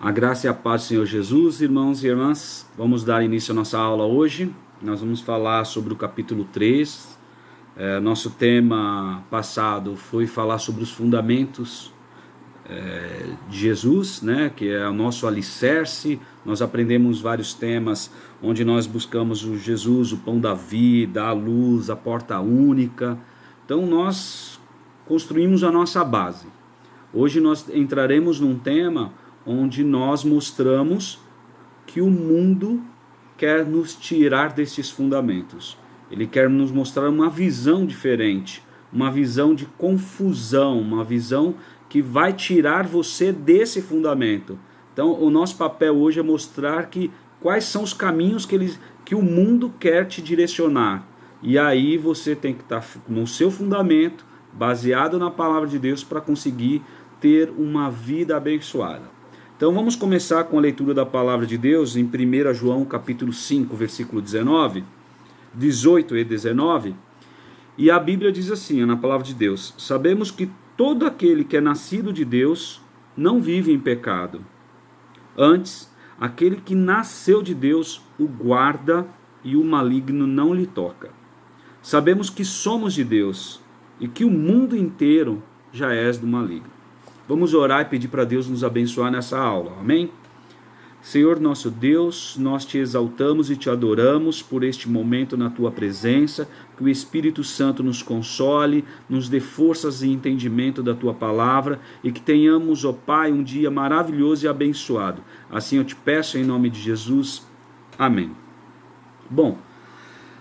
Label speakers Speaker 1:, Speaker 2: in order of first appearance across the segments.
Speaker 1: A graça e a paz do Senhor Jesus, irmãos e irmãs. Vamos dar início à nossa aula hoje. Nós vamos falar sobre o capítulo 3. Nosso tema passado foi falar sobre os fundamentos de Jesus, né, que é o nosso alicerce. Nós aprendemos vários temas onde nós buscamos o Jesus, o pão da vida, a luz, a porta única. Então nós construímos a nossa base. Hoje nós entraremos num tema onde nós mostramos que o mundo quer nos tirar desses fundamentos. Ele quer nos mostrar uma visão diferente, uma visão de confusão, uma visão que vai tirar você desse fundamento. Então, o nosso papel hoje é mostrar quais são os caminhos que o mundo quer te direcionar. E aí você tem que estar no seu fundamento, baseado na palavra de Deus, para conseguir ter uma vida abençoada. Então vamos começar com a leitura da palavra de Deus em 1 João capítulo 5, versículo 18 e 19. E a Bíblia diz assim, na palavra de Deus: sabemos que todo aquele que é nascido de Deus não vive em pecado. Antes, aquele que nasceu de Deus o guarda e o maligno não lhe toca. Sabemos que somos de Deus e que o mundo inteiro já é do maligno. Vamos orar e pedir para Deus nos abençoar nessa aula, amém? Senhor nosso Deus, nós te exaltamos e te adoramos por este momento na tua presença, que o Espírito Santo nos console, nos dê forças e entendimento da tua palavra e que tenhamos, ó Pai, um dia maravilhoso e abençoado. Assim eu te peço em nome de Jesus, amém. Bom,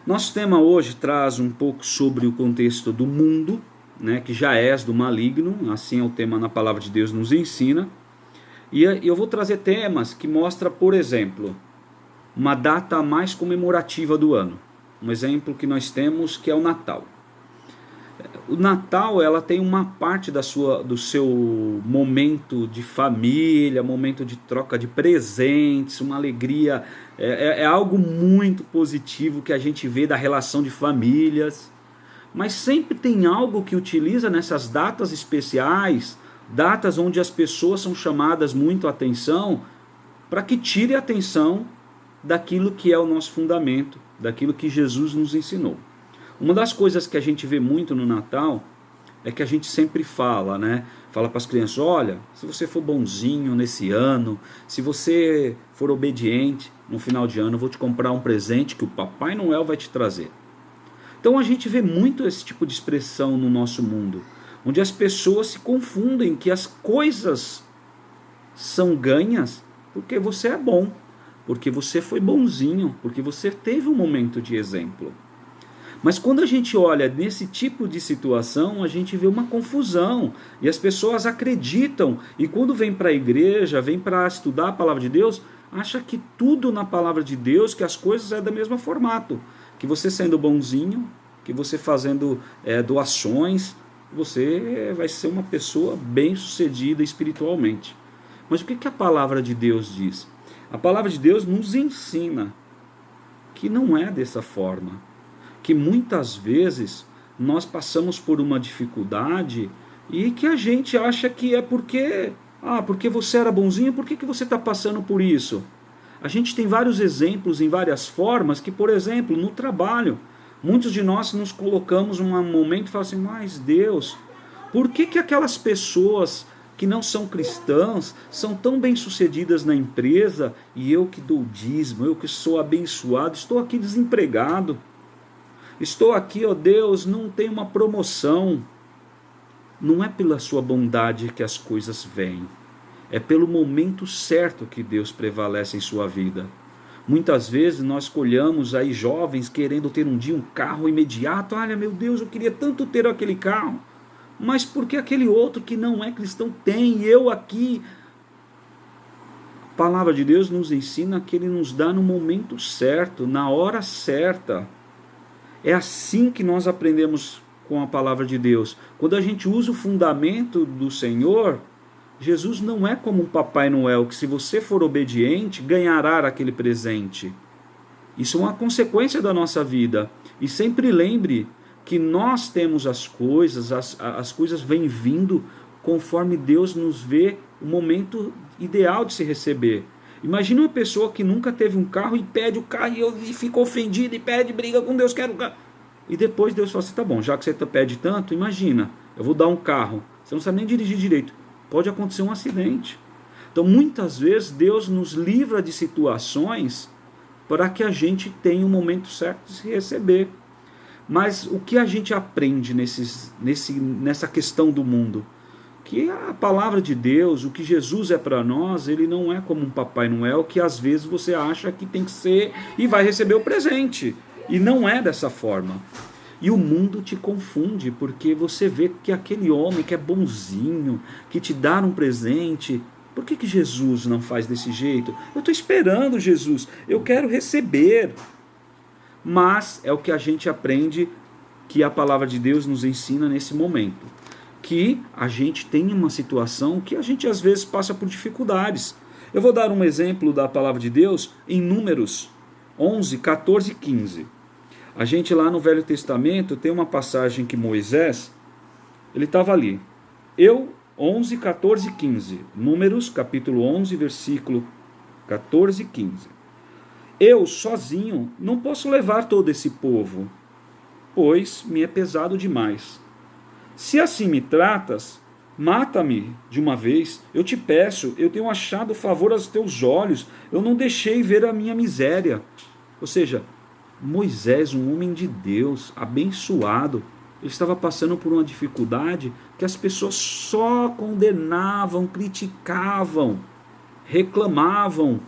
Speaker 1: nosso tema hoje traz um pouco sobre o contexto do mundo, né, que já és do maligno, assim é o tema na palavra de Deus nos ensina. E eu vou trazer temas que mostram, por exemplo, uma data mais comemorativa do ano. Um exemplo que nós temos que é o Natal. O Natal, ela tem uma parte do seu momento de família, momento de troca de presentes, uma alegria, é algo muito positivo que a gente vê da relação de famílias. Mas sempre tem algo que utiliza nessas datas especiais, datas onde as pessoas são chamadas muito a atenção, para que tire a atenção daquilo que é o nosso fundamento, daquilo que Jesus nos ensinou. Uma das coisas que a gente vê muito no Natal é que a gente sempre fala, né? Fala para as crianças: olha, se você for bonzinho nesse ano, se você for obediente, no final de ano eu vou te comprar um presente que o Papai Noel vai te trazer. Então a gente vê muito esse tipo de expressão no nosso mundo, onde as pessoas se confundem que as coisas são ganhas porque você é bom, porque você foi bonzinho, porque você teve um momento de exemplo. Mas quando a gente olha nesse tipo de situação, a gente vê uma confusão, e as pessoas acreditam, e quando vem para a igreja, vem para estudar a palavra de Deus, acha que tudo na palavra de Deus, que as coisas é do mesmo formato. Que você sendo bonzinho, que você fazendo doações, você vai ser uma pessoa bem-sucedida espiritualmente. Mas o que a palavra de Deus diz? A palavra de Deus nos ensina que não é dessa forma. Que muitas vezes nós passamos por uma dificuldade e que a gente acha que é porque você era bonzinho, por que você está passando por isso? A gente tem vários exemplos em várias formas que, por exemplo, no trabalho, muitos de nós nos colocamos num momento e falamos assim: mas Deus, por que aquelas pessoas que não são cristãs são tão bem-sucedidas na empresa e eu que dou dízimo, eu que sou abençoado, estou aqui desempregado, estou aqui, ó Deus, não tenho uma promoção. Não é pela sua bondade que as coisas vêm. É pelo momento certo que Deus prevalece em sua vida. Muitas vezes nós colhamos aí jovens querendo ter um dia um carro imediato. Olha, meu Deus, eu queria tanto ter aquele carro. Mas por que aquele outro que não é cristão tem e eu aqui? A palavra de Deus nos ensina que Ele nos dá no momento certo, na hora certa. É assim que nós aprendemos com a palavra de Deus. Quando a gente usa o fundamento do Senhor, Jesus não é como um Papai Noel, que se você for obediente, ganhará aquele presente. Isso é uma consequência da nossa vida. E sempre lembre que nós temos as coisas vêm vindo conforme Deus nos vê o momento ideal de se receber. Imagina uma pessoa que nunca teve um carro e pede o carro e fica ofendido e pede, briga com Deus, quer o carro. E depois Deus fala assim, tá bom, já que você pede tanto, imagina, eu vou dar um carro, você não sabe nem dirigir direito, pode acontecer um acidente. Então muitas vezes Deus nos livra de situações para que a gente tenha o momento certo de se receber. Mas o que a gente aprende nessa questão do mundo? Que a palavra de Deus, o que Jesus é para nós, ele não é como um Papai Noel que às vezes você acha que tem que ser e vai receber o presente. E não é dessa forma. E o mundo te confunde, porque você vê que aquele homem que é bonzinho, que te dá um presente, por que Jesus não faz desse jeito? Eu estou esperando Jesus, eu quero receber. Mas é o que a gente aprende, que a palavra de Deus nos ensina nesse momento. Que a gente tem uma situação que a gente às vezes passa por dificuldades. Eu vou dar um exemplo da palavra de Deus em Números 11, 14 e 15. A gente lá no Velho Testamento tem uma passagem que Moisés, ele estava ali. 11, 14 e 15. Números, capítulo 11, versículo 14 e 15. Eu, sozinho, não posso levar todo esse povo, pois me é pesado demais. Se assim me tratas, mata-me de uma vez, eu te peço, eu tenho achado favor aos teus olhos, eu não deixei ver a minha miséria. Ou seja, Moisés, um homem de Deus, abençoado, ele estava passando por uma dificuldade que as pessoas só condenavam, criticavam, reclamavam.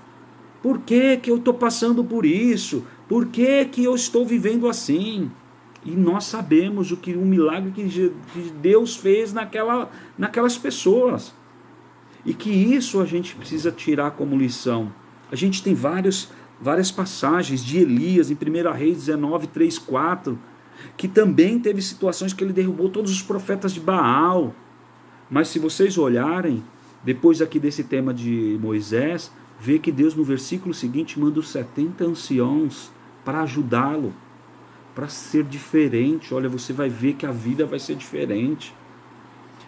Speaker 1: Por que eu estou passando por isso? Por que eu estou vivendo assim? E nós sabemos o milagre que Deus fez naquelas pessoas. E que isso a gente precisa tirar como lição. A gente tem várias passagens de Elias, em 1 Reis 19, 3, 4, que também teve situações que ele derrubou todos os profetas de Baal. Mas se vocês olharem, depois aqui desse tema de Moisés, vê que Deus no versículo seguinte manda os 70 anciãos para ajudá-lo, para ser diferente. Olha, você vai ver que a vida vai ser diferente.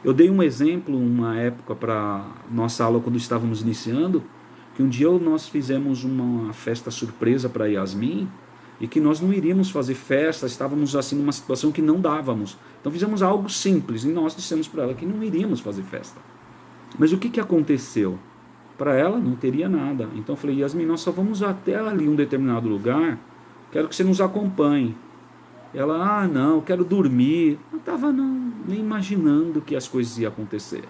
Speaker 1: Eu dei um exemplo, uma época para nossa aula quando estávamos iniciando, que um dia nós fizemos uma festa surpresa para Yasmin, e que nós não iríamos fazer festa, estávamos assim numa situação que não dávamos. Então fizemos algo simples, e nós dissemos para ela que não iríamos fazer festa. Mas o que aconteceu? Para ela não teria nada. Então eu falei, Yasmin, nós só vamos até ali um determinado lugar, quero que você nos acompanhe. Ela, não, eu quero dormir. Não estava nem imaginando que as coisas iam acontecer.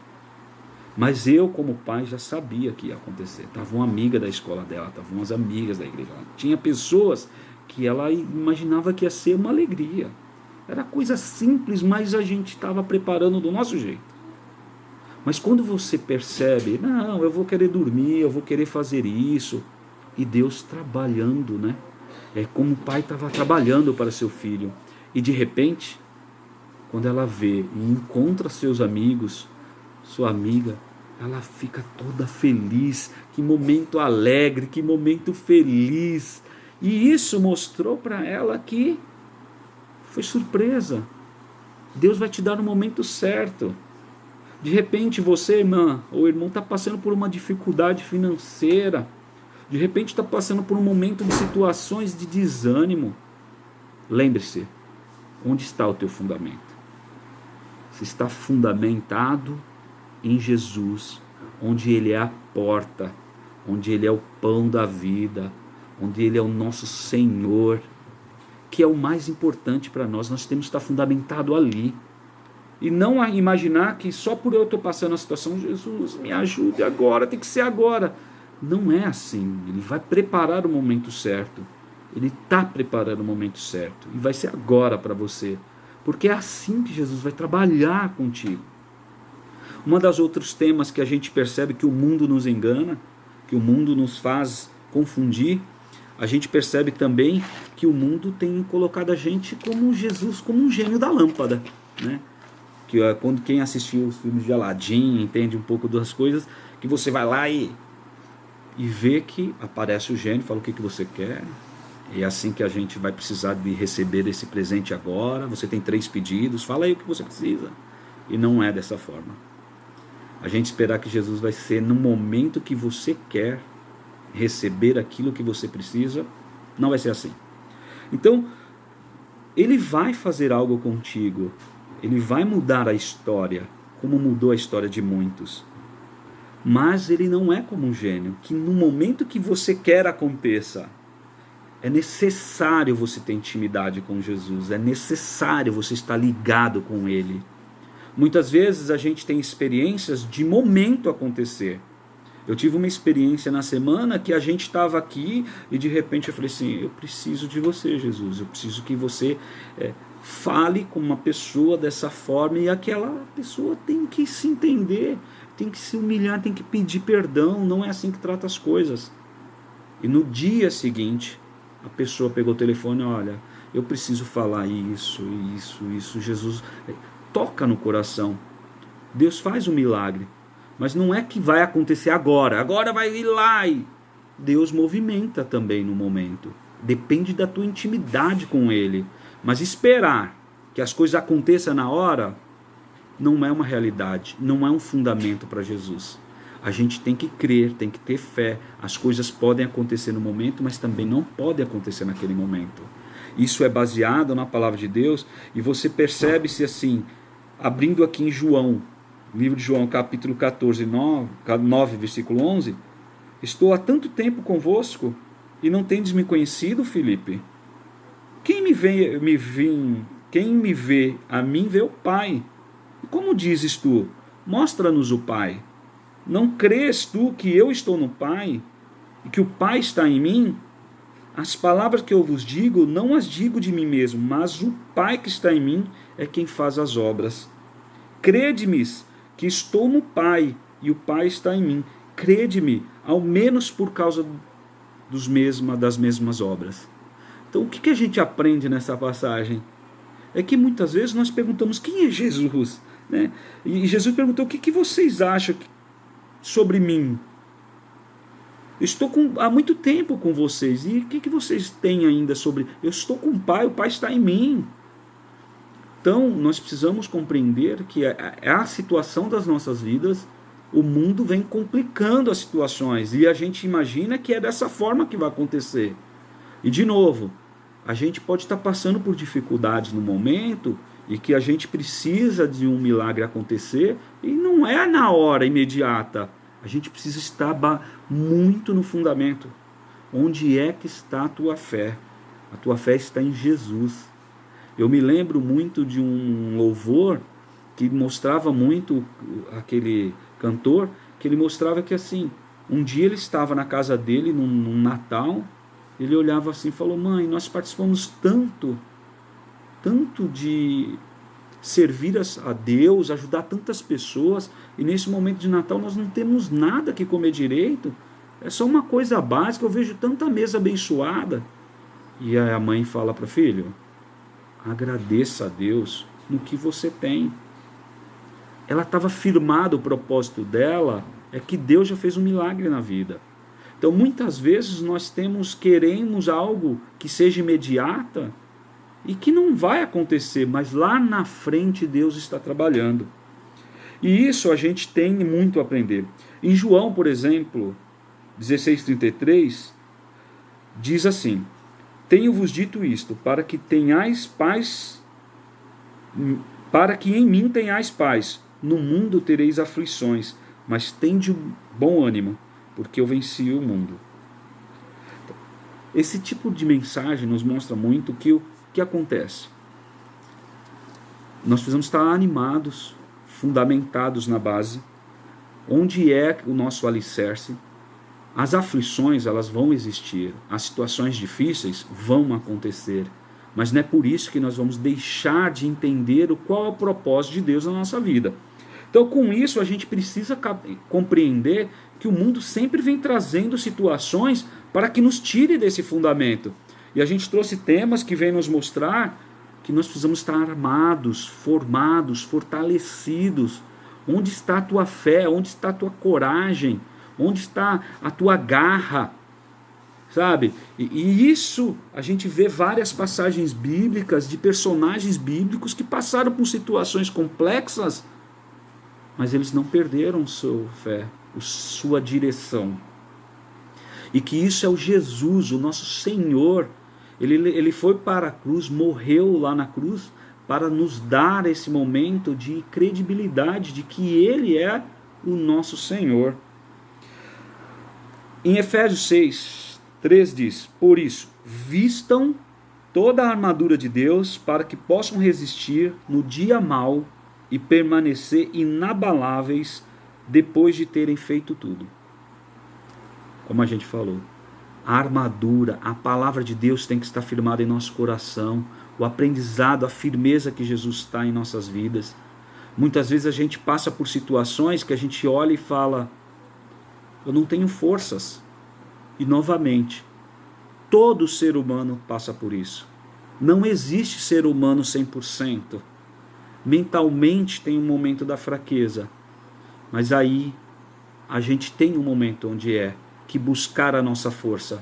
Speaker 1: Mas eu, como pai, já sabia que ia acontecer. Estava uma amiga da escola dela, estavam umas amigas da igreja. Tinha pessoas que ela imaginava que ia ser uma alegria. Era coisa simples, mas a gente estava preparando do nosso jeito. Mas quando você percebe, não, eu vou querer dormir, eu vou querer fazer isso, e Deus trabalhando, né? É como o pai estava trabalhando para seu filho. E de repente, quando ela vê e encontra seus amigos, sua amiga, ela fica toda feliz. Que momento alegre, que momento feliz. E isso mostrou para ela que foi surpresa. Deus vai te dar no momento certo. De repente você, irmã ou irmão, está passando por uma dificuldade financeira. De repente está passando por um momento de situações de desânimo. Lembre-se, onde está o teu fundamento? Se está fundamentado em Jesus, onde Ele é a porta, onde Ele é o pão da vida, onde Ele é o nosso Senhor, que é o mais importante para nós. Nós temos que estar fundamentado ali. E não imaginar que só por eu estou passando a situação, Jesus, me ajude agora, tem que ser agora. Não é assim. Ele vai preparar o momento certo. Ele está preparando o momento certo. E vai ser agora para você. Porque é assim que Jesus vai trabalhar contigo. Uma das outros temas que a gente percebe que o mundo nos engana, que o mundo nos faz confundir, a gente percebe também que o mundo tem colocado a gente como Jesus, como um gênio da lâmpada, né? Que quando quem assistiu os filmes de Aladdin entende um pouco das coisas, que você vai lá e vê que aparece o gênio, fala o que você quer, e é assim que a gente vai precisar de receber esse presente agora. Você tem 3 pedidos, fala aí o que você precisa. E não é dessa forma. A gente esperar que Jesus vai ser no momento que você quer receber aquilo que você precisa, não vai ser assim. Então, ele vai fazer algo contigo, ele vai mudar a história, como mudou a história de muitos. Mas ele não é como um gênio, que no momento que você quer aconteça. É necessário você ter intimidade com Jesus, é necessário você estar ligado com Ele. Muitas vezes a gente tem experiências de momento acontecer. Eu tive uma experiência na semana que a gente estava aqui e de repente eu falei assim, eu preciso de você, Jesus, eu preciso que você fale com uma pessoa dessa forma, e aquela pessoa tem que se entender, tem que se humilhar, tem que pedir perdão, não é assim que trata as coisas. E no dia seguinte, a pessoa pegou o telefone, olha, eu preciso falar isso, Jesus toca no coração. Deus faz um milagre, mas não é que vai acontecer agora vai ir lá. E Deus movimenta também no momento. Depende da tua intimidade com Ele. Mas esperar que as coisas aconteçam na hora não é uma realidade, não é um fundamento para Jesus. A gente tem que crer, tem que ter fé. As coisas podem acontecer no momento, mas também não podem acontecer naquele momento. Isso é baseado na palavra de Deus, e você percebe-se assim, abrindo aqui em João, livro de João, capítulo 14, 9, versículo 11, estou há tanto tempo convosco, e não tendes me conhecido, Filipe? Quem me vê a mim vê o Pai. E como dizes tu, mostra-nos o Pai. Não crês tu que eu estou no Pai, e que o Pai está em mim? As palavras que eu vos digo, não as digo de mim mesmo, mas o Pai que está em mim é quem faz as obras. Crede-me que estou no Pai, e o Pai está em mim. Crede-me, ao menos por causa das mesmas obras. Então, o que a gente aprende nessa passagem? É que muitas vezes nós perguntamos, quem é Jesus? Né? E Jesus perguntou, o que vocês acham sobre mim? Eu estou há muito tempo com vocês, e o que vocês têm ainda sobre... Eu estou com o Pai está em mim. Então, nós precisamos compreender que é a situação das nossas vidas, o mundo vem complicando as situações, e a gente imagina que é dessa forma que vai acontecer. E, de novo, a gente pode estar passando por dificuldades no momento, e que a gente precisa de um milagre acontecer, e não é na hora imediata. A gente precisa estar muito no fundamento. Onde é que está a tua fé? A tua fé está em Jesus. Eu me lembro muito de um louvor que mostrava muito, aquele cantor, que ele mostrava que assim, um dia ele estava na casa dele, num Natal, ele olhava assim e falou, mãe, nós participamos tanto de servir a Deus, ajudar tantas pessoas, e nesse momento de Natal nós não temos nada que comer direito, é só uma coisa básica, eu vejo tanta mesa abençoada. E aí a mãe fala para o filho, agradeça a Deus no que você tem. Ela estava firmada, o propósito dela é que Deus já fez um milagre na vida. Então muitas vezes nós queremos algo que seja imediata, e que não vai acontecer, mas lá na frente Deus está trabalhando. E isso a gente tem muito a aprender. Em João, por exemplo, 16:33, diz assim, tenho-vos dito isto, para que em mim tenhais paz, no mundo tereis aflições, mas tende bom ânimo, porque eu venci o mundo. Esse tipo de mensagem nos mostra muito que o que acontece? Nós precisamos estar animados, fundamentados na base, onde é o nosso alicerce. As aflições, elas vão existir, as situações difíceis vão acontecer, mas não é por isso que nós vamos deixar de entender qual é o propósito de Deus na nossa vida. Então, com isso, a gente precisa compreender que o mundo sempre vem trazendo situações para que nos tire desse fundamento. E a gente trouxe temas que vêm nos mostrar que nós precisamos estar armados, formados, fortalecidos. Onde está a tua fé? Onde está a tua coragem? Onde está a tua garra? Sabe? E isso, a gente vê várias passagens bíblicas de personagens bíblicos que passaram por situações complexas mas eles não perderam sua fé, sua direção. E que isso é o Jesus, o nosso Senhor. Ele foi para a cruz, morreu lá na cruz, para nos dar esse momento de credibilidade de que Ele é o nosso Senhor. Em Efésios 6, 3 diz: por isso, vistam toda a armadura de Deus para que possam resistir no dia mau e permanecer inabaláveis depois de terem feito tudo. Como a gente falou, a armadura, a palavra de Deus tem que estar firmada em nosso coração, o aprendizado, a firmeza que Jesus está em nossas vidas. Muitas vezes a gente passa por situações que a gente olha e fala: eu não tenho forças. E novamente, todo ser humano passa por isso. Não existe ser humano 100%. Mentalmente tem um momento da fraqueza, mas aí a gente tem um momento onde que buscar a nossa força.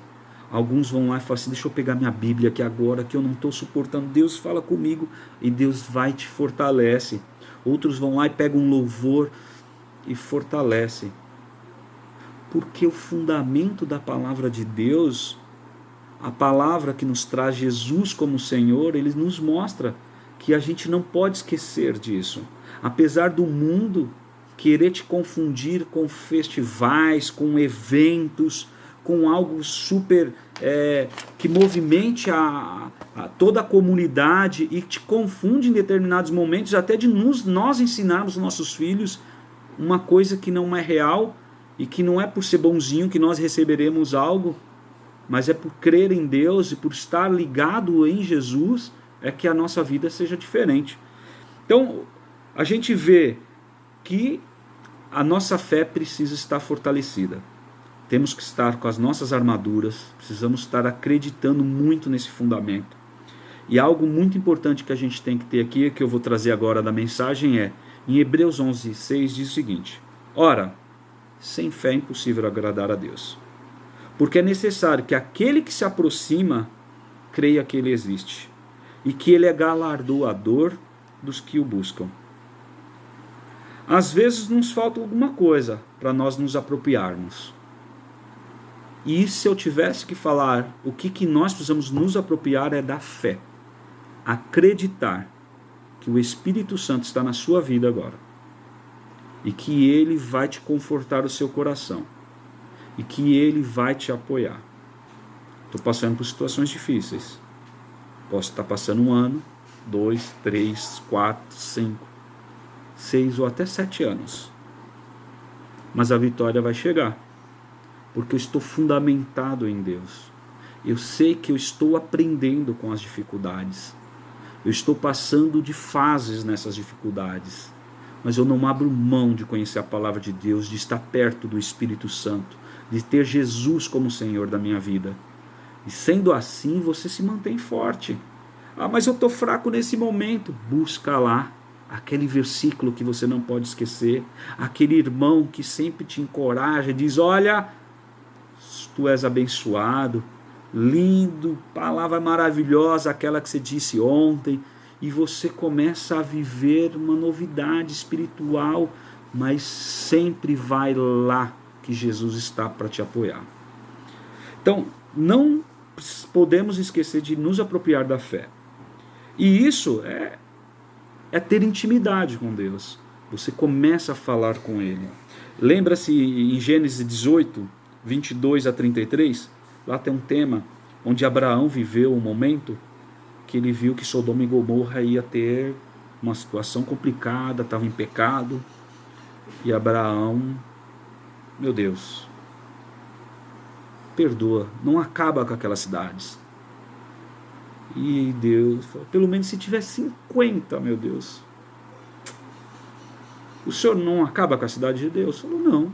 Speaker 1: Alguns vão lá e falam assim: deixa eu pegar minha Bíblia aqui agora, que eu não estou suportando. Deus fala comigo, e Deus vai te fortalece. Outros vão lá e pegam um louvor e fortalece. Porque o fundamento da palavra de Deus, a palavra que nos traz Jesus como Senhor, Ele nos mostra que a gente não pode esquecer disso. Apesar do mundo querer te confundir com festivais, com eventos, com algo super que movimente toda a comunidade e te confunde em determinados momentos, até de nós ensinarmos nossos filhos uma coisa que não é real e que não é por ser bonzinho que nós receberemos algo, mas é por crer em Deus e por estar ligado em Jesus é que a nossa vida seja diferente. Então, a gente vê que a nossa fé precisa estar fortalecida. Temos que estar com as nossas armaduras, precisamos estar acreditando muito nesse fundamento. E algo muito importante que a gente tem que ter aqui, que eu vou trazer agora da mensagem, em Hebreus 11:6 diz o seguinte: ora, sem fé é impossível agradar a Deus, porque é necessário que aquele que se aproxima creia que Ele existe, e que Ele é galardoador dos que o buscam. Às vezes nos falta alguma coisa para nós nos apropriarmos. E se eu tivesse que falar o que nós precisamos nos apropriar, é da fé. Acreditar que o Espírito Santo está na sua vida agora. E que Ele vai te confortar o seu coração. E que Ele vai te apoiar. Estou passando por situações difíceis. Posso estar passando 1 ano, 2, 3, 4, 5, 6 ou até 7 anos. Mas a vitória vai chegar. Porque eu estou fundamentado em Deus. Eu sei que eu estou aprendendo com as dificuldades. Eu estou passando de fases nessas dificuldades. Mas eu não abro mão de conhecer a palavra de Deus, de estar perto do Espírito Santo, de ter Jesus como Senhor da minha vida. E sendo assim, você se mantém forte. Ah, mas eu estou fraco nesse momento. Busca lá aquele versículo que você não pode esquecer. Aquele irmão que sempre te encoraja, diz: olha, tu és abençoado, lindo, palavra maravilhosa, aquela que você disse ontem, e você começa a viver uma novidade espiritual, mas sempre vai lá que Jesus está para te apoiar. Então, não podemos esquecer de nos apropriar da fé. E isso é ter intimidade com Deus. Você começa a falar com Ele. Lembra-se em Gênesis 18, 22 a 33, lá tem um tema onde Abraão viveu um momento que ele viu que Sodoma e Gomorra ia ter uma situação complicada, estava em pecado, e Abraão, meu Deus, perdoa, não acaba com aquelas cidades. E Deus falou: pelo menos se tiver 50, meu Deus, o senhor não acaba com a cidade de Deus? Falou: não,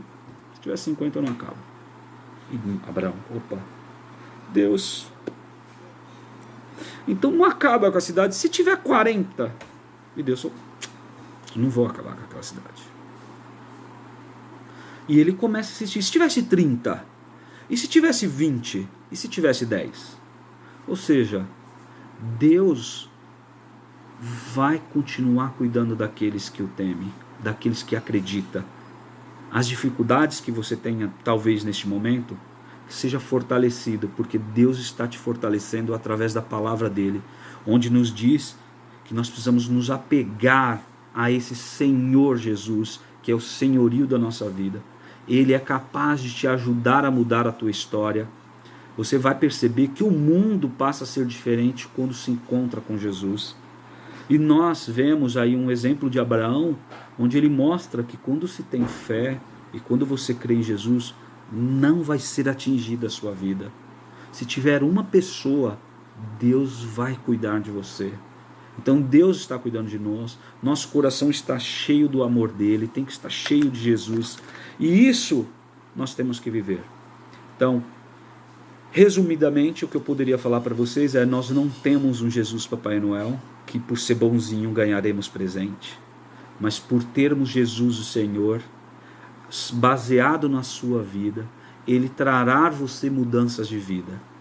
Speaker 1: se tiver 50 eu não acabo. E Abraão: opa, Deus, então não acaba com a cidade se tiver 40. E Deus falou: não vou acabar com aquela cidade. E ele começa a assistir: se tivesse 30, e se tivesse 20, e se tivesse 10? Ou seja, Deus vai continuar cuidando daqueles que o temem, daqueles que acreditam. As dificuldades que você tenha, talvez neste momento, seja fortalecido, porque Deus está te fortalecendo através da palavra dele, onde nos diz que nós precisamos nos apegar a esse Senhor Jesus, que é o senhorio da nossa vida. Ele é capaz de te ajudar a mudar a tua história. Você vai perceber que o mundo passa a ser diferente quando se encontra com Jesus. E nós vemos aí um exemplo de Abraão, onde ele mostra que quando se tem fé e quando você crê em Jesus, não vai ser atingida a sua vida. Se tiver uma pessoa, Deus vai cuidar de você. Então Deus está cuidando de nós, nosso coração está cheio do amor dele, tem que estar cheio de Jesus, e isso nós temos que viver. Então, resumidamente, o que eu poderia falar para vocês é: nós não temos um Jesus Papai Noel, que por ser bonzinho ganharemos presente, mas por termos Jesus o Senhor, baseado na sua vida, ele trará você mudanças de vida.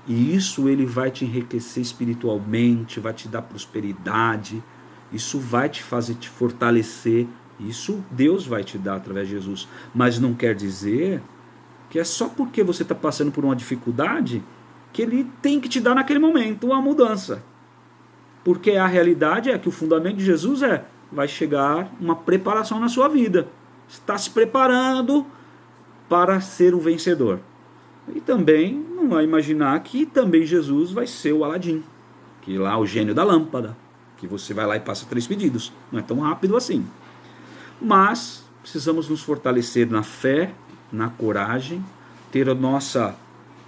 Speaker 1: E isso ele vai te enriquecer espiritualmente, vai te dar prosperidade, isso vai te fazer te fortalecer, isso Deus vai te dar através de Jesus. Mas não quer dizer que é só porque você está passando por uma dificuldade que ele tem que te dar naquele momento uma mudança. Porque a realidade é que o fundamento de Jesus vai chegar uma preparação na sua vida. Está se preparando para ser um vencedor. E também não vai imaginar que também Jesus vai ser o Aladim, que lá o gênio da lâmpada, que você vai lá e passa 3 pedidos. Não é tão rápido assim. Mas precisamos nos fortalecer na fé, na coragem, ter a nossa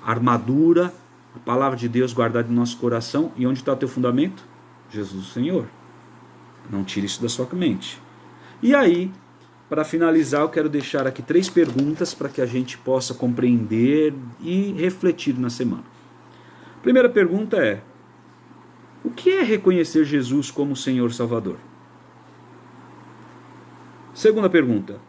Speaker 1: armadura, a palavra de Deus guardada em nosso coração. E onde está o teu fundamento? Jesus o Senhor. Não tire isso da sua mente. E aí, para finalizar, eu quero deixar aqui 3 perguntas para que a gente possa compreender e refletir na semana. Primeira pergunta é: o que é reconhecer Jesus como Senhor Salvador? Segunda pergunta: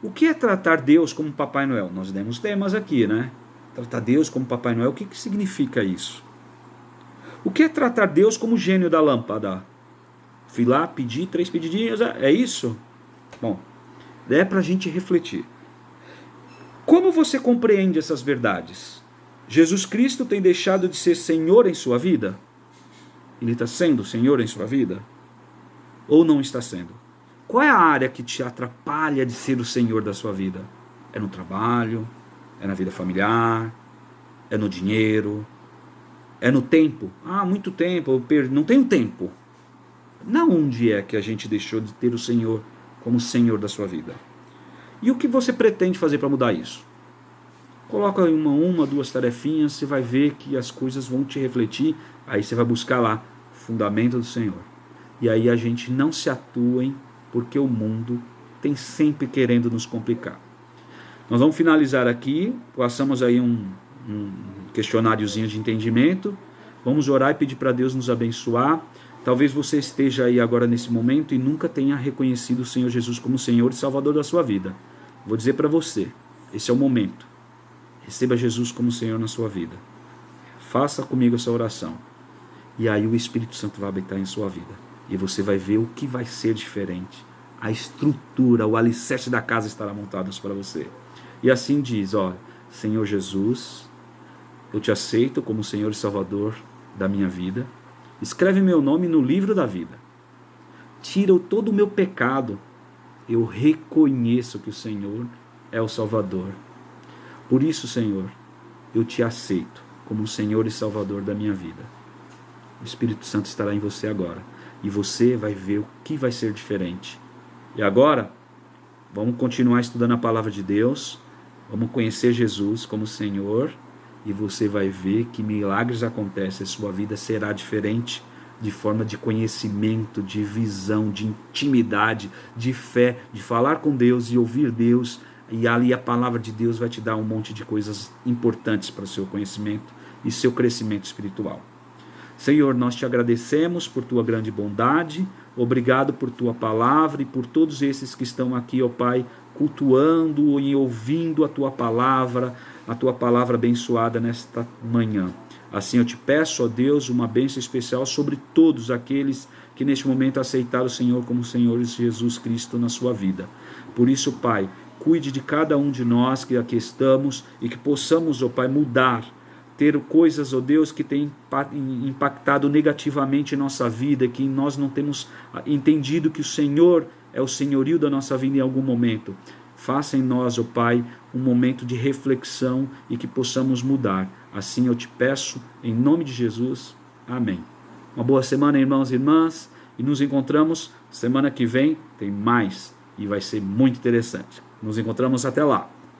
Speaker 1: o que é tratar Deus como Papai Noel? Nós demos temas aqui, né? Tratar Deus como Papai Noel, o que significa isso? O que é tratar Deus como gênio da lâmpada? Fui lá, pedi 3 pedidinhos, é isso? Bom, é para a gente refletir. Como você compreende essas verdades? Jesus Cristo tem deixado de ser Senhor em sua vida? Ele está sendo Senhor em sua vida? Ou não está sendo? Qual é a área que te atrapalha de ser o Senhor da sua vida? É no trabalho? É na vida familiar? É no dinheiro? É no tempo? Muito tempo, não tenho tempo. Na onde é que a gente deixou de ter o Senhor como Senhor da sua vida? E o que você pretende fazer para mudar isso? Coloca uma, 2 tarefinhas, você vai ver que as coisas vão te refletir, aí você vai buscar lá, fundamento do Senhor. E aí a gente não se atuem, porque o mundo tem sempre querendo nos complicar. Nós vamos finalizar aqui, passamos aí um questionáriozinho de entendimento, vamos orar e pedir para Deus nos abençoar. Talvez você esteja aí agora nesse momento e nunca tenha reconhecido o Senhor Jesus como Senhor e Salvador da sua vida. Vou dizer para você, esse é o momento. Receba Jesus como Senhor na sua vida. Faça comigo essa oração. E aí o Espírito Santo vai habitar em sua vida. E você vai ver o que vai ser diferente. A estrutura, o alicerce da casa estará montado para você. E assim diz, Senhor Jesus, eu te aceito como Senhor e Salvador da minha vida. Escreve meu nome no livro da vida. Tira todo o meu pecado. Eu reconheço que o Senhor é o Salvador. Por isso, Senhor, eu te aceito como o Senhor e Salvador da minha vida. O Espírito Santo estará em você agora. E você vai ver o que vai ser diferente. E agora, vamos continuar estudando a palavra de Deus. Vamos conhecer Jesus como Senhor. E você vai ver que milagres acontecem, a sua vida será diferente, de forma de conhecimento, de visão, de intimidade, de fé, de falar com Deus e ouvir Deus, e ali a palavra de Deus vai te dar um monte de coisas importantes para o seu conhecimento e seu crescimento espiritual. Senhor, nós te agradecemos por tua grande bondade, obrigado por tua palavra e por todos esses que estão aqui, ó Pai, cultuando e ouvindo a tua palavra, a tua palavra abençoada nesta manhã. Assim eu te peço, ó Deus, uma bênção especial sobre todos aqueles que neste momento aceitaram o Senhor como Senhor Jesus Cristo na sua vida. Por isso, Pai, cuide de cada um de nós que aqui estamos e que possamos, ó Pai, mudar, ter coisas, ó Deus, que têm impactado negativamente em nossa vida, que nós não temos entendido que o Senhor é o senhorio da nossa vida em algum momento. Faça em nós, ó Pai, um momento de reflexão e que possamos mudar. Assim eu te peço, em nome de Jesus. Amém. Uma boa semana, irmãos e irmãs, e nos encontramos semana que vem, tem mais, e vai ser muito interessante. Nos encontramos até lá.